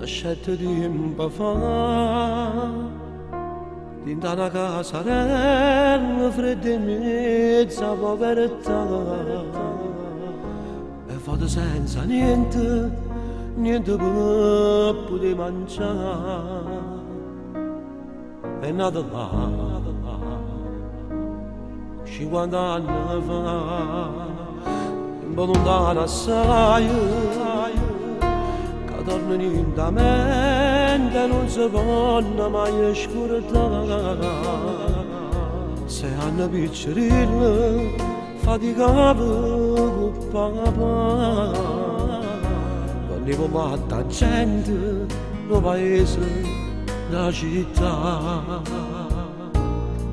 Lasciate tempo fa, dinta una casarella fredda e mezza povertà, e fate senza niente, niente per poter mangiare. È nata là, 50 anni fa, un po' lontana assai, che torna in da mente, non si può mai scordare. 6 anni piccerilla, faticavo con papà, volevo matta gente, lo paese, la città,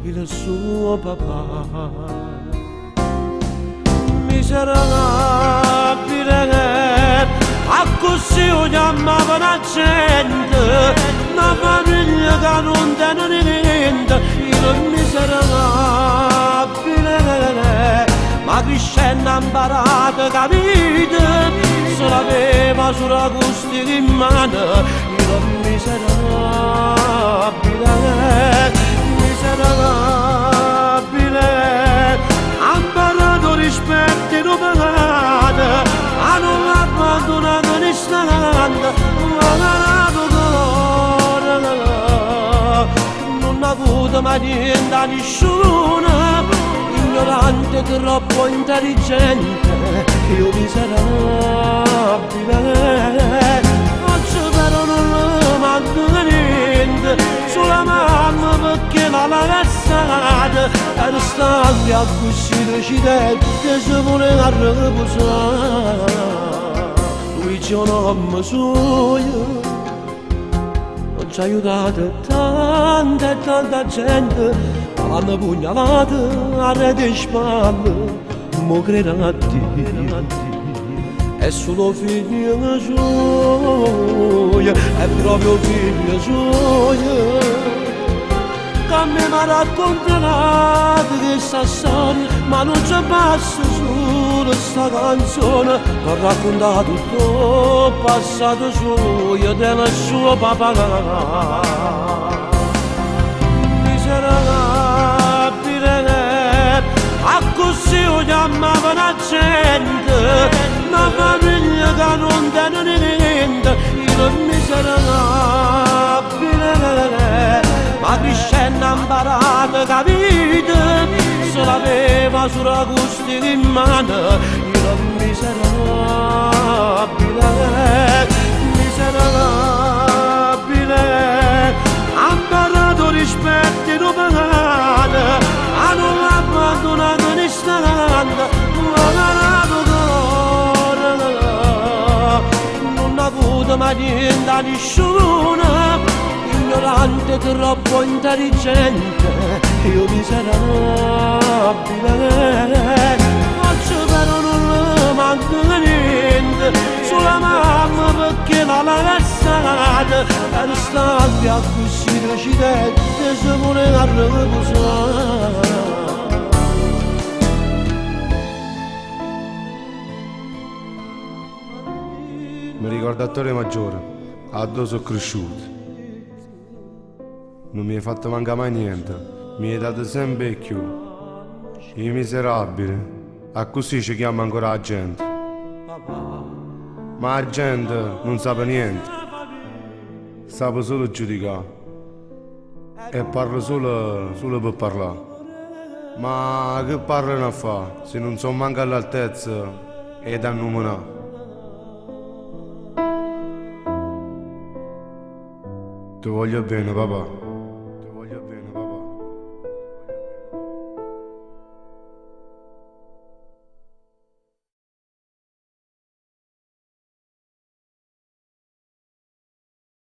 il suo papà. Miserabile, a così lo chiamava la gente, una famiglia che non tiene niente. Il miserabile, ma crescendo ha imparato, capite, se l'aveva sulla costina in mano. Il miserabile, ha imparato rispetto e non pagato, ha non abbandonato l'istante, non ha avuto mai niente a nessuno, ignorante, troppo intelligente. Io miserabile, oggi però non manco niente, sulla mamma perché l'ha lasciata, era stanca così decidente, si voleva riposare. Lui c'è un uomo suo, non ci ha aiutato tanta e tanta gente, ma l'hanno pugnalata a rete in spalle, mo crederà a Dio. È solo figlio suo, è proprio figlio suo, che mi ha raccontato questa storia, ma non c'è passa solo sta canzone, mi ha raccontato tutto il passato suo e del suo papà. Miserabile, a così lo chiamava la gente, una famiglia che non tiene niente. Il miserabile, ma crescendo ha imparato, capite, se l'aveva sulla costina in mano. Il miserabile, ha imparato rispetto e non pagato, ha non abbandonato l'istante, non ha avuto mai niente a nessuno, ignorante, troppo intelligente. Io miserabile, oggi però non manco niente, sulla mamma perché l'ha lasciata, era stanca così decidente, si voleva riposare. Mi ricordo attore maggiore, a dove sono cresciuto. Non mi hai fatto mancare mai niente, mi hai dato sempre di più. I miserabili, a così ci chiama ancora la gente. Ma la gente non sa niente, sa solo giudicare e parla solo per parlare. Ma che parlano a fare se non sono manco all'altezza e da nominare? Ti voglio bene, papà.